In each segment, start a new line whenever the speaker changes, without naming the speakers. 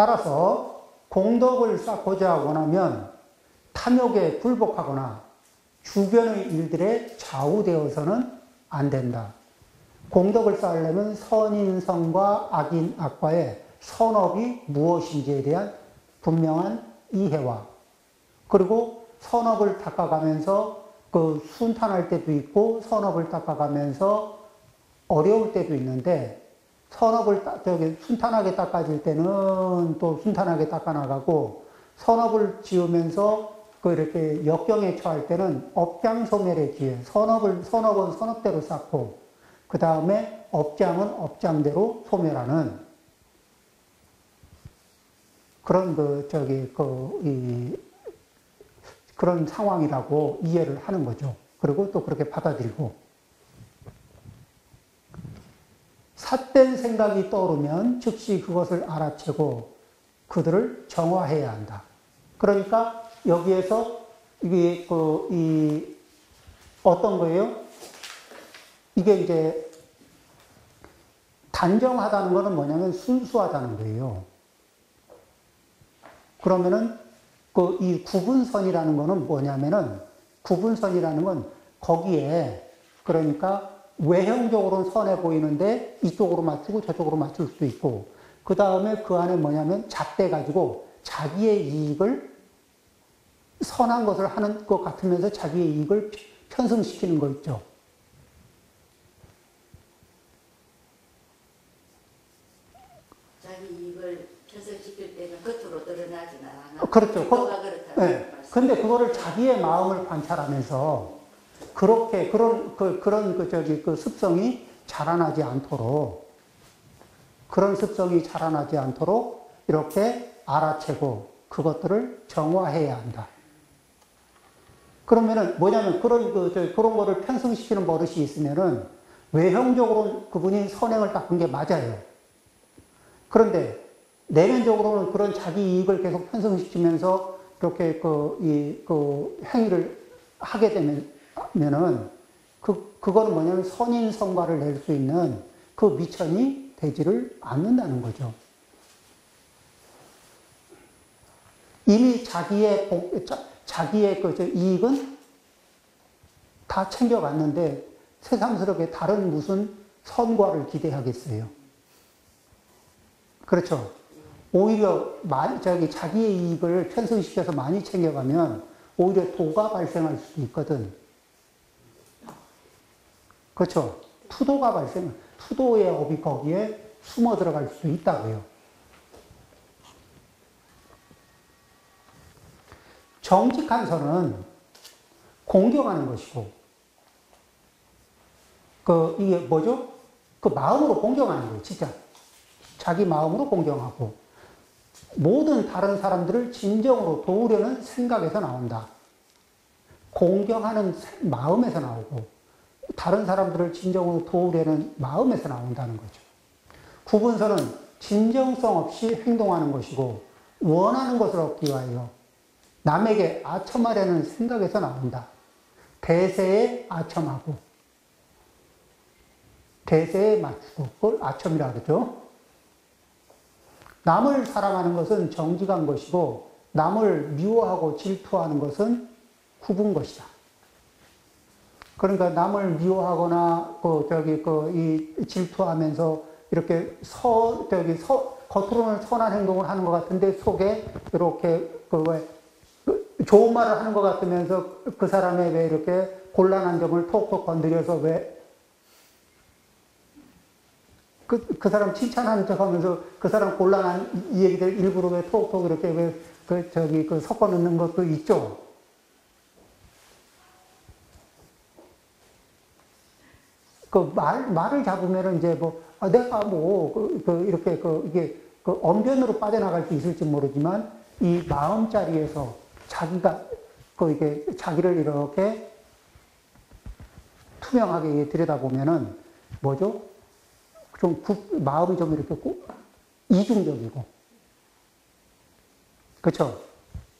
따라서 공덕을 쌓고자 원하면 탐욕에 굴복하거나 주변의 일들에 좌우되어서는 안 된다. 공덕을 쌓으려면 선인성과 악과의 선업이 무엇인지에 대한 분명한 이해와, 그리고 선업을 닦아가면서 그 순탄할 때도 있고 선업을 닦아가면서 어려울 때도 있는데, 선업을 순탄하게 닦아질 때는 또 순탄하게 닦아나가고, 선업을 지으면서 그 이렇게 역경에 처할 때는 업장소멸의 기회, 선업은 선업대로 쌓고, 그 다음에 업장은 업장대로 소멸하는 그런 그런 상황이라고 이해를 하는 거죠. 그리고 또 그렇게 받아들이고, 삿된 생각이 떠오르면 즉시 그것을 알아채고 그들을 정화해야 한다. 그러니까 여기에서 이게 어떤 거예요? 이게 이제 단정하다는 거는 뭐냐면 순수하다는 거예요. 그러면은 이 구분선이라는 거는 뭐냐면은, 구분선이라는 건 거기에 그러니까 외형적으로는 선해 보이는데 이쪽으로 맞추고 저쪽으로 맞출 수도 있고, 그 다음에 그 안에 뭐냐면 잣대가지고 자기의 이익을 선한 것을 하는 것 같으면서 자기의 이익을 편승시키는 거 있죠.
자기 이익을 편승시킬 때는 겉으로 드러나지는 않아.
그렇죠.
네.
근데 그거를 자기의 마음을 관찰하면서 그렇게 그 습성이 자라나지 않도록, 그런 습성이 자라나지 않도록 이렇게 알아채고 그것들을 정화해야 한다. 그러면은 뭐냐면 그런 거를 편승시키는 버릇이 있으면은 외형적으로는 그분이 선행을 닦은 게 맞아요. 그런데 내면적으로는 그런 자기 이익을 계속 편승시키면서 이렇게 그 행위를 하게 되면은 그거는 뭐냐면 선인 성과를 낼 수 있는 그 미천이 되지를 않는다는 거죠. 이미 자기의 이익은 다 챙겨갔는데 새삼스럽게 다른 무슨 선과를 기대하겠어요. 그렇죠. 오히려 자기의 이익을 편승시켜서 많이 챙겨가면 오히려 도가 발생할 수도 있거든. 그렇죠. 투도의 업이 거기에 숨어 들어갈 수 있다고요. 정직한 선은 공경하는 것이고, 이게 뭐죠? 마음으로 공경하는 거예요, 진짜. 자기 마음으로 공경하고, 모든 다른 사람들을 진정으로 도우려는 생각에서 나온다. 공경하는 마음에서 나오고, 다른 사람들을 진정으로 도우려는 마음에서 나온다는 거죠. 구분선은 진정성 없이 행동하는 것이고, 원하는 것을 얻기 위하여 남에게 아첨하려는 생각에서 나온다. 대세에 아첨하고, 대세에 맞추고, 그걸 아첨이라고 그러죠. 남을 사랑하는 것은 정직한 것이고, 남을 미워하고 질투하는 것은 굽은 것이다. 그러니까 남을 미워하거나, 질투하면서 이렇게 겉으로는 선한 행동을 하는 것 같은데 속에 이렇게, 좋은 말을 하는 것 같으면서 그 사람의 왜 이렇게 곤란한 점을 톡톡 건드려서 그 사람 칭찬하는 척 하면서 그 사람 곤란한 이 얘기들 일부러 왜 톡톡 이렇게 섞어 넣는 것도 있죠. 말을 잡으면은 이제 내가 이렇게 이게 언변으로 빠져나갈 수 있을지 모르지만 이 마음자리에서 자기가 이게 자기를 이렇게 투명하게 들여다보면은 뭐죠? 마음이 좀 이렇게 이중적이고. 그렇죠?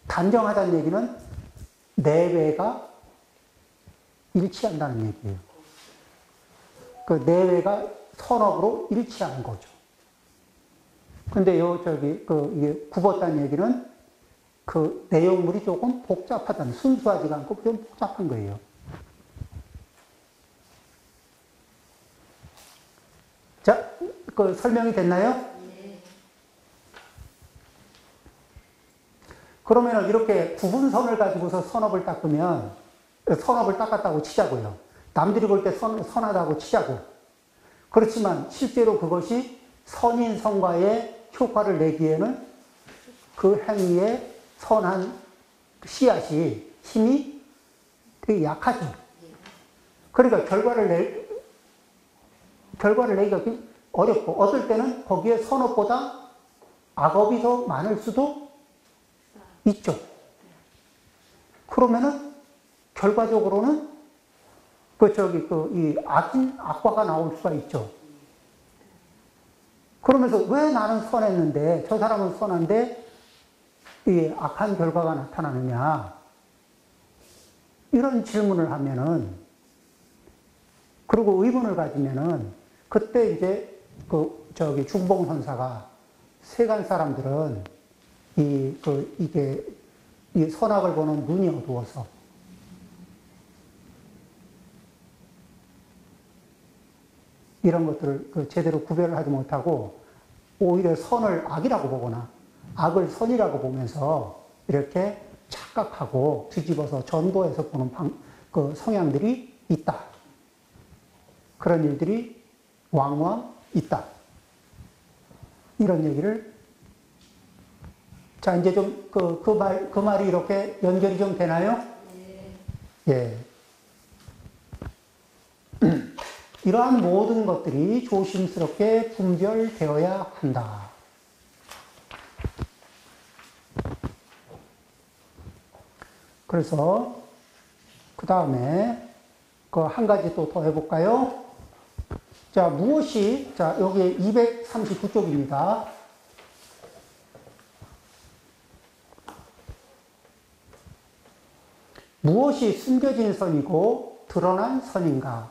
단정하다는 얘기는 내외가 일치한다는 얘기예요. 내외가 선업으로 일치하는 거죠. 근데 이게 굽었다는 얘기는 그 내용물이 조금 복잡하다는, 순수하지가 않고 좀 복잡한 거예요. 자, 그 설명이 됐나요?
네.
그러면 이렇게 구분선을 가지고서 선업을 닦으면, 선업을 닦았다고 치자고요. 남들이 볼 때 선하다고 치자고. 그렇지만 실제로 그것이 선인성과의 효과를 내기에는 그 행위의 선한 씨앗이 힘이 되게 약하죠. 그러니까 결과를 내기가 어렵고, 어떨 때는 거기에 선업보다 악업이 더 많을 수도 있죠. 그러면은 결과적으로는 이 악과가 나올 수가 있죠. 그러면서 왜 나는 선했는데, 저 사람은 선한데, 이 악한 결과가 나타나느냐. 이런 질문을 하면은, 그리고 의문을 가지면은, 그때 이제 중봉선사가 세간 사람들은 이게 이 선악을 보는 눈이 어두워서 이런 것들을 제대로 구별을 하지 못하고 오히려 선을 악이라고 보거나 악을 선이라고 보면서 이렇게 착각하고 뒤집어서 전도해서 보는 성향들이 있다. 그런 일들이 왕왕 있다. 이런 얘기를, 자, 이제 좀 그 말이 이렇게 연결이 좀 되나요?
네.
예. 이러한 모든 것들이 조심스럽게 분별되어야 한다. 그래서 그 다음에 한 가지 또 더 해볼까요? 자, 여기 239쪽입니다. 무엇이 숨겨진 선이고 드러난 선인가?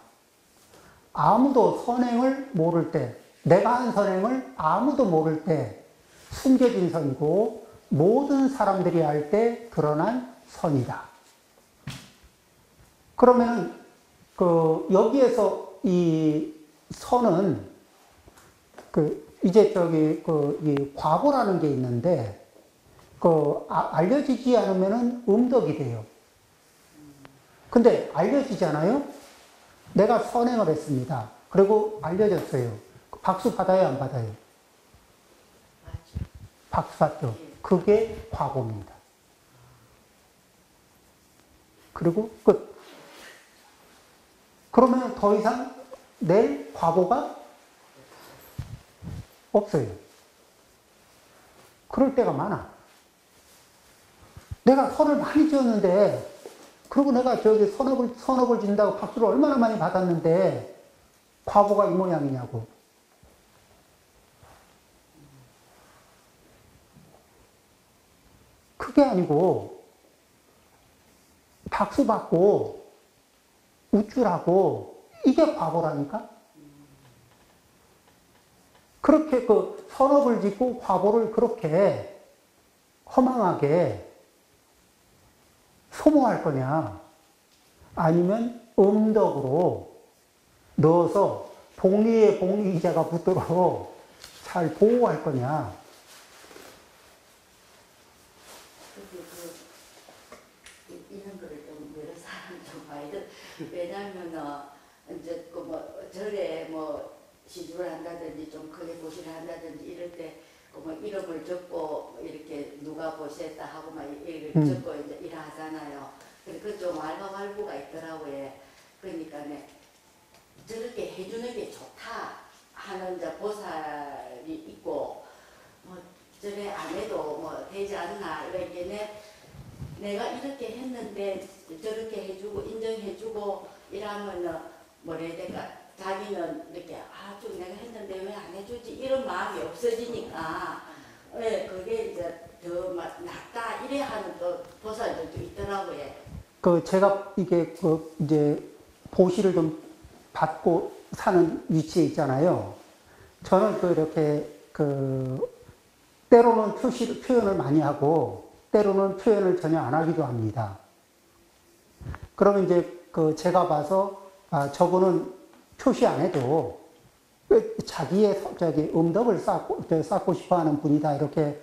아무도 선행을 모를 때, 내가 한 선행을 아무도 모를 때 숨겨진 선이고 모든 사람들이 알 때 드러난 선이다. 그러면 여기에서 이 선은 이제 이 과보라는 게 있는데 알려지지 않으면은 음덕이 돼요. 근데 알려지잖아요? 내가 선행을 했습니다. 그리고 알려졌어요. 박수 받아요, 안 받아요?
맞죠.
박수 받죠. 그게 과보입니다. 그리고 끝. 그러면 더 이상 낼 과보가 없어요. 그럴 때가 많아. 내가 선을 많이 지었는데, 그리고 내가 선업을 진다고 박수를 얼마나 많이 받았는데, 과보가 이 모양이냐고. 그게 아니고, 박수 받고, 우쭐하고, 이게 과보라니까? 그렇게 선업을 짓고 과보를 그렇게 허망하게 소모할 거냐? 아니면 음덕으로 넣어서 복리에 복리이자가 붙도록 잘 보호할 거냐?
이런 거를 좀 여러 사람 좀 봐야 돼. 왜냐면은 이제 절에 시주를 한다든지 좀 크게 고시를 한다든지 이럴 때 이름을 적고 이렇게 누가 보시했다 하고 막 이렇게 적고 이제 일하잖아요. 그 좀 알바갈부가 있더라고요. 그러니까 저렇게 해주는 게 좋다 하는 이제 보살이 있고 저래 안 해도 되지 않나 이렇게 내가 이렇게 했는데 저렇게 해주고 인정해주고 이러면은 뭐라 해야 될까? 자기는 이렇게 좀 내가 했는데 왜 안 해주지 이런 마음이 없어지니까 그게 이제 더 낫다 이래 하는 또 보살들도 있더라고요.
제가 이게 이제 보시를 좀 받고 사는 위치에 있잖아요. 저는 이렇게 때로는 표현을 많이 하고, 때로는 표현을 전혀 안 하기도 합니다. 그러면 이제 제가 봐서, 저분은 표시 안 해도 자기의 음덕을 쌓고 싶어 하는 분이다. 이렇게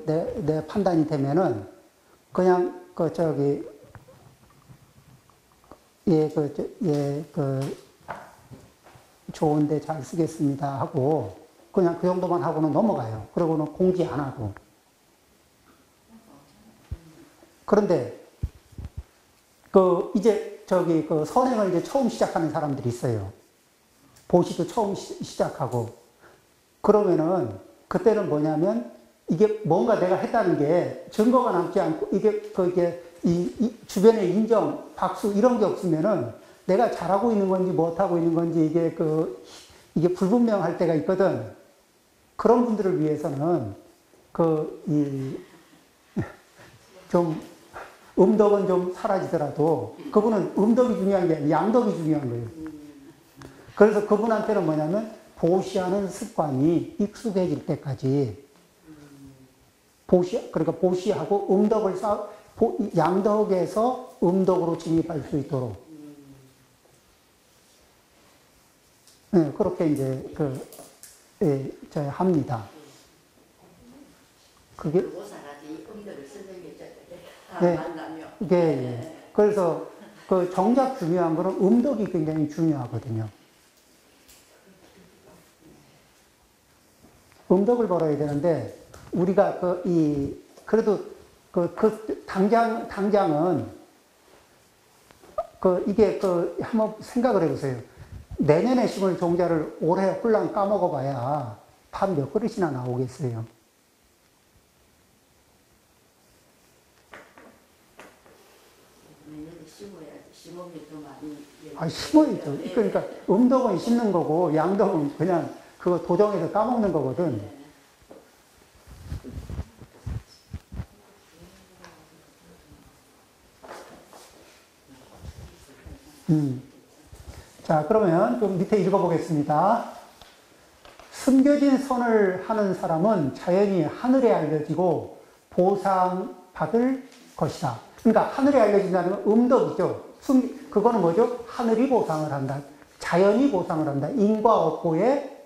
내 판단이 되면은, 그냥 좋은데 잘 쓰겠습니다 하고, 그냥 그 정도만 하고는 넘어가요. 그러고는 공지 안 하고. 그런데, 이제 선행을 이제 처음 시작하는 사람들이 있어요. 보시도 처음 시작하고. 그러면은, 그때는 뭐냐면, 이게 뭔가 내가 했다는 게 증거가 남지 않고, 이게 주변의 인정, 박수, 이런 게 없으면은, 내가 잘하고 있는 건지 못하고 있는 건지, 이게 불분명할 때가 있거든. 그런 분들을 위해서는, 음덕은 좀 사라지더라도, 그분은 음덕이 중요한 게 아니라 양덕이 중요한 거예요. 그래서 그분한테는 뭐냐면, 보시하는 습관이 익숙해질 때까지, 그러니까 보시하고 음덕을 양덕에서 음덕으로 진입할 수 있도록. 네, 그렇게 이제, 합니다. 그게. 네, 이게, 그래서 정작 중요한 거는 음덕이 굉장히 중요하거든요. 음덕을 벌어야 되는데, 우리가 그래도 당장은, 이게 한번 생각을 해보세요. 내년에 심을 종자를 올해 홀랑 까먹어봐야 밥 몇 그릇이나 나오겠어요. 심어야죠. 그러니까 음덕은 심는 거고 양덕은 그냥 그거 도정해서 까먹는 거거든. 자, 그러면 좀 밑에 읽어보겠습니다. 숨겨진 선을 하는 사람은 자연히 하늘에 알려지고 보상받을 것이다. 그러니까 하늘에 알려진다는 건 음덕이죠. 그거는 뭐죠? 하늘이 보상을 한다. 자연이 보상을 한다. 인과 업보에,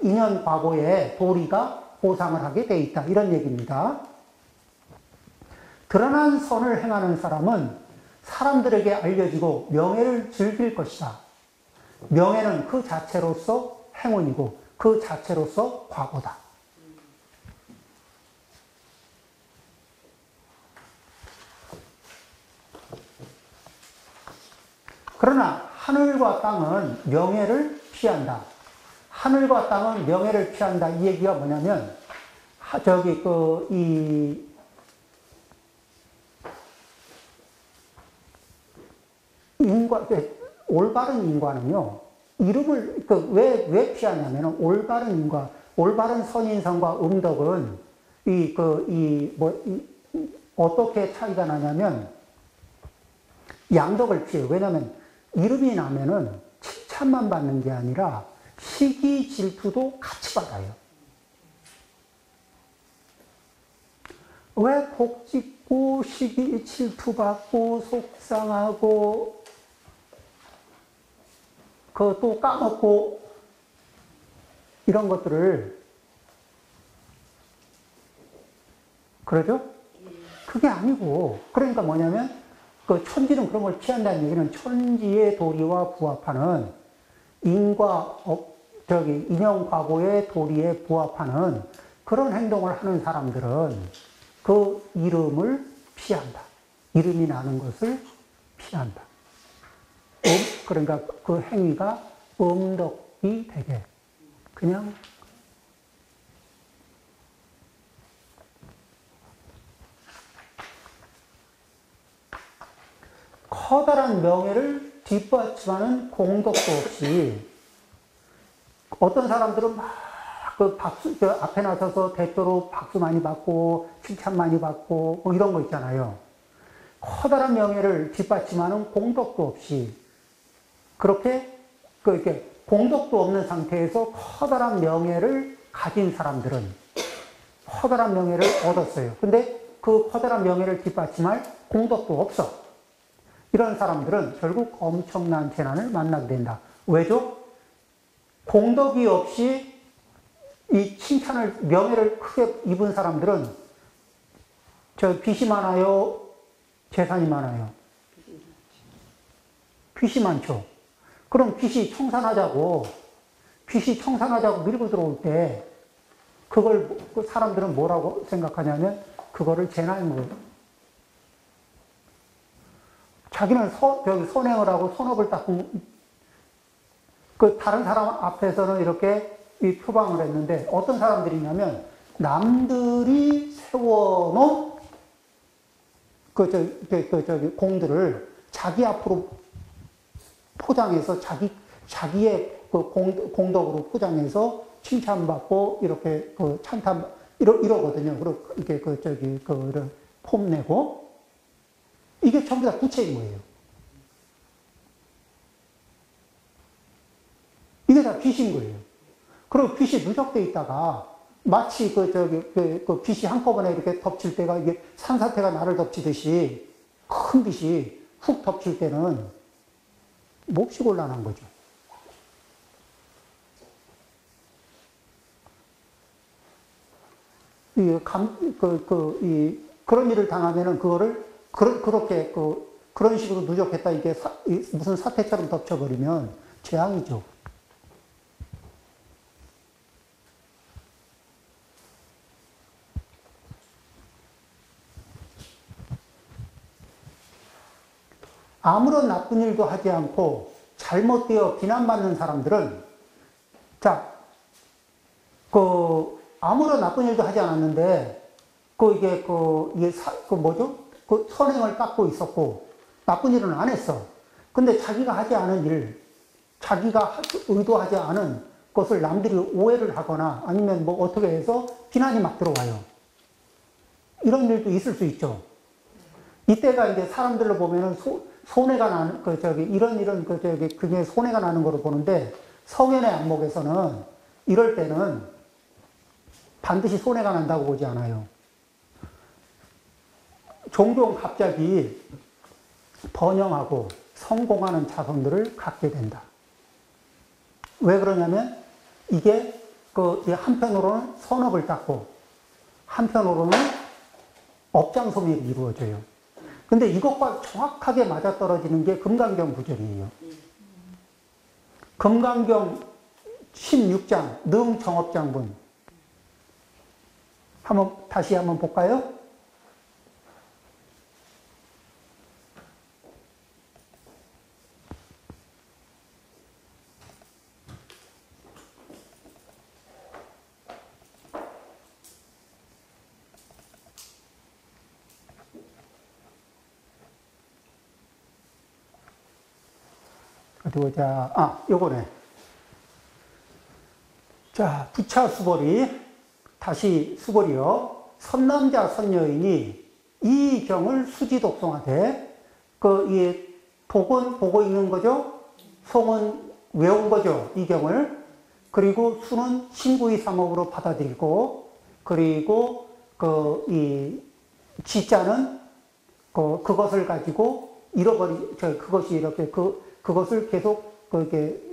인연 과보에 도리가 보상을 하게 돼 있다. 이런 얘기입니다. 드러난 선을 행하는 사람은 사람들에게 알려지고 명예를 즐길 것이다. 명예는 그 자체로서 행운이고 그 자체로서 과보다. 그러나 하늘과 땅은 명예를 피한다. 하늘과 땅은 명예를 피한다. 이 얘기가 뭐냐면, 올바른 인과는요, 이름을, 왜 피하냐면, 올바른 인과, 올바른 선인성과 음덕은, 어떻게 차이가 나냐면, 양덕을 피해요. 왜냐면, 이름이 나면은 칭찬만 받는 게 아니라, 시기 질투도 같이 받아요. 왜 곡 짓고, 시기 질투받고, 속상하고, 또 까먹고, 이런 것들을, 그러죠? 그게 아니고, 그러니까 뭐냐면, 천지는 그런 걸 피한다는 얘기는 천지의 도리와 부합하는 인연 과거의 도리에 부합하는 그런 행동을 하는 사람들은 그 이름을 피한다. 이름이 나는 것을 피한다. 그러니까 그 행위가 음덕이 되게 그냥 커다란 명예를 뒷받침하는 공덕도 없이 어떤 사람들은 막 앞에 나서서 대표로 박수 많이 받고 칭찬 많이 받고 뭐 이런 거 있잖아요. 커다란 명예를 뒷받침하는 공덕도 없이 그렇게 이렇게 공덕도 없는 상태에서 커다란 명예를 가진 사람들은 커다란 명예를 얻었어요. 근데 그 커다란 명예를 뒷받침할 공덕도 없어. 이런 사람들은 결국 엄청난 재난을 만나게 된다. 왜죠? 공덕이 없이 이 칭찬을, 명예를 크게 입은 사람들은 저 빚이 많아요? 재산이 많아요? 빚이 많죠. 그럼 빚이 청산하자고 밀고 들어올 때 그걸 그 사람들은 뭐라고 생각하냐면 그거를 재난인 거예요. 자기는 선행을 하고 선업을 닦은 그 다른 사람 앞에서는 이렇게 이 표방을 했는데 어떤 사람들이냐면 남들이 세워놓은 공들을 자기 앞으로 포장해서 자기의 그 공덕으로 포장해서 칭찬받고 이렇게 그 찬탄 이러거든요. 그리고 이게 그 폼내고 이게 전부 다 부채인 거예요. 이게 다 빚인 거예요. 그리고 빚이 누적돼 있다가 마치 그 빚이 한꺼번에 이렇게 덮칠 때가 이게 산사태가 나를 덮치듯이 큰 빚이 훅 덮칠 때는 몹시 곤란한 거죠. 그런 일을 당하면은 그거를 그렇게 그런 식으로 누적했다 이게 무슨 사태처럼 덮쳐버리면 재앙이죠. 아무런 나쁜 일도 하지 않고 잘못되어 비난받는 사람들은 아무런 나쁜 일도 하지 않았는데 이게 뭐죠? 그 선행을 닦고 있었고 나쁜 일은 안 했어. 근데 자기가 하지 않은 일, 자기가 의도하지 않은 것을 남들이 오해를 하거나 아니면 뭐 어떻게 해서 비난이 막 들어와요. 이런 일도 있을 수 있죠. 이때가 이제 사람들로 보면은 손해가 나는, 그게 손해가 나는 거로 보는데, 성현의 안목에서는 이럴 때는 반드시 손해가 난다고 보지 않아요. 종종 갑자기 번영하고 성공하는 자손들을 갖게 된다. 왜 그러냐면, 이게 한편으로는 선업을 닦고, 한편으로는 업장소멸이 이루어져요. 근데 이것과 정확하게 맞아떨어지는 게 금강경 구절이에요. 금강경 16장 능정업장분 다시 한번 볼까요? 어디 보자. 요거네. 자, 부차 수벌이, 다시 수벌이요. 선남자 선여인이 이 경을 수지독송하되, 이 독은 보고 있는 거죠? 송은 외운 거죠? 이 경을. 그리고 수는 신구의 삼업으로 받아들이고, 그리고 이 지자는 그것을 가지고 그것이 이렇게 그것을 계속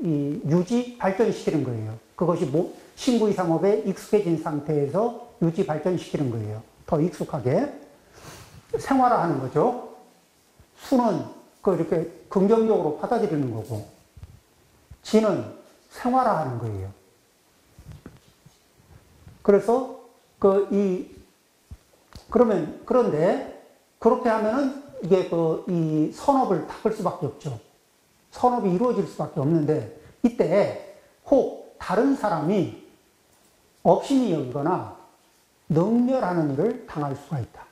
유지, 발전시키는 거예요. 그것이 신구의 삼업에 익숙해진 상태에서 유지, 발전시키는 거예요. 더 익숙하게. 생활화하는 거죠. 수는 이렇게 긍정적으로 받아들이는 거고, 지는 생활화하는 거예요. 그래서, 그런데, 그렇게 하면은 이게 이 선업을 닦을 수밖에 없죠. 선업이 이루어질 수밖에 없는데, 이때 혹 다른 사람이 업신이 여기거나 능멸하는 일을 당할 수가 있다.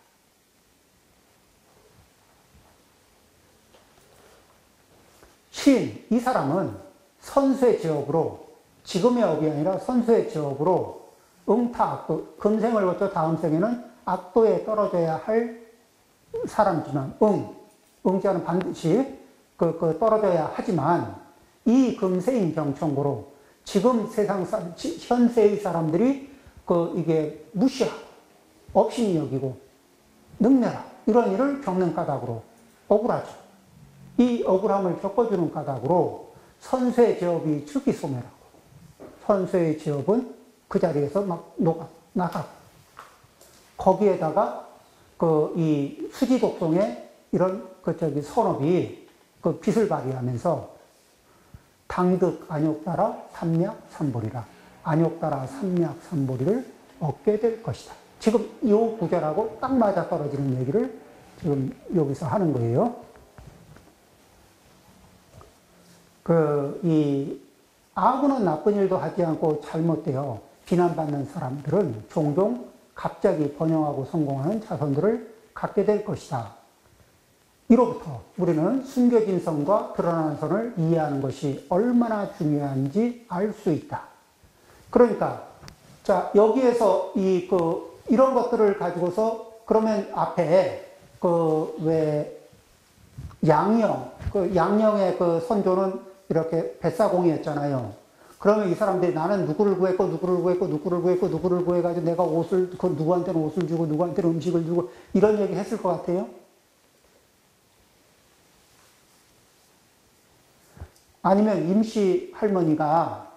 이 사람은 선수의 지업으로, 지금의 업이 아니라 선수의 지업으로 악도, 금생을 거쳐 다음 생에는 악도에 떨어져야 할 사람이지만, 응자는 반드시 떨어져야 하지만, 이 금세인 경청고로 지금 현세의 사람들이 이게 무시하고 업신이 여기고 능멸하 이런 일을 겪는 까닭으로 억울하죠. 이 억울함을 겪어주는 까닭으로 선쇠 제업이 출기소멸하고 선쇠의 제업은 그 자리에서 막 나가고 거기에다가 이 수지독송의 이런 선업이 그 빛을 발휘하면서 당득 안욕따라 삼략삼보리라 안욕따라 삼략삼보리를 얻게 될 것이다. 지금 이 구절하고 딱 맞아 떨어지는 얘기를 지금 여기서 하는 거예요. 이 아무런 나쁜 일도 하지 않고 잘못되어 비난받는 사람들은 종종 갑자기 번영하고 성공하는 자손들을 갖게 될 것이다. 이로부터 우리는 숨겨진 선과 드러나는 선을 이해하는 것이 얼마나 중요한지 알 수 있다. 그러니까 자 여기에서 이런 것들을 가지고서 그러면 앞에 왜 양령의 선조는 이렇게 뱃사공이었잖아요. 그러면 이 사람들이 나는 누구를 구했고 누구를 구해가지고 내가 누구한테는 옷을 주고 누구한테는 음식을 주고 이런 얘기 했을 것 같아요. 아니면 임시 할머니가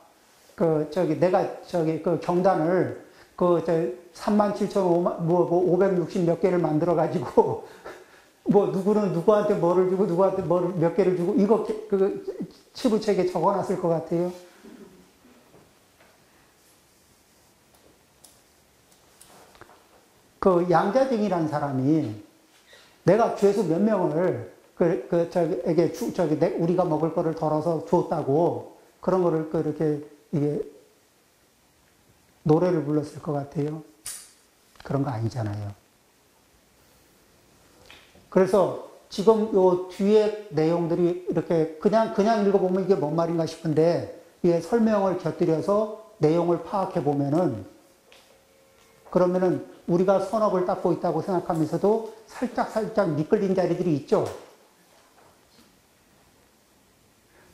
내가 경단을 37,560 몇 개를 만들어가지고 누구는 누구한테 뭐를 주고 누구한테 뭐를 몇 개를 주고 이거 치부책에 적어놨을 것 같아요. 양자증이라는 사람이 내가 죄수 몇 명을 우리가 먹을 거를 덜어서 줬다고 그런 거를 이렇게 노래를 불렀을 것 같아요. 그런 거 아니잖아요. 그래서 지금 요 뒤에 내용들이 이렇게 그냥 읽어보면 이게 뭔 말인가 싶은데 이게 설명을 곁들여서 내용을 파악해 보면은 그러면은 우리가 선업을 닦고 있다고 생각하면서도 살짝 미끌린 자리들이 있죠.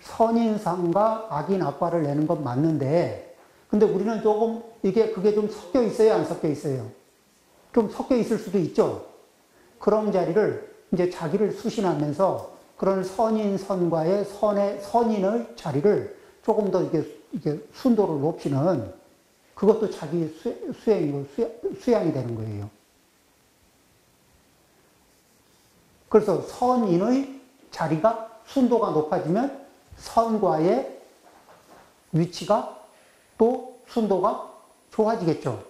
선인상과 악인 악과를 내는 건 맞는데 근데 우리는 조금 그게 좀 섞여 있어요, 안 섞여 있어요? 좀 섞여 있을 수도 있죠. 그런 자리를 이제 자기를 수신하면서 그런 선인선과의 선인의 자리를 조금 더 이게 순도를 높이는 그것도 자기 수양이 되는 거예요. 그래서 선인의 자리가 순도가 높아지면 선과의 위치가 또 순도가 좋아지겠죠.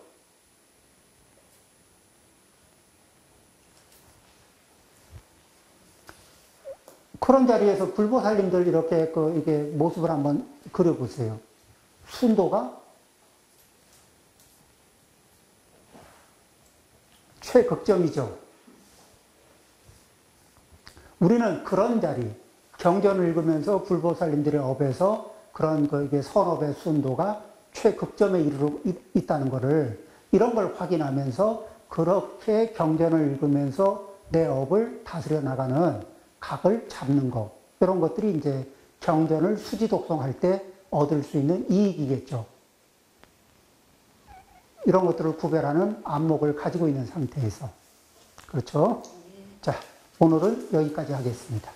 그런 자리에서 불보살님들 이렇게 이게 모습을 한번 그려보세요. 순도가 최극점이죠. 우리는 그런 자리, 경전을 읽으면서 불보살님들의 업에서 그런 이게 선업의 순도가 최극점에 이르러 있다는 것을 이런 걸 확인하면서 그렇게 경전을 읽으면서 내 업을 다스려 나가는 각을 잡는 것 이런 것들이 이제 경전을 수지 독송할 때 얻을 수 있는 이익이겠죠. 이런 것들을 구별하는 안목을 가지고 있는 상태에서 그렇죠. 자, 오늘은 여기까지 하겠습니다.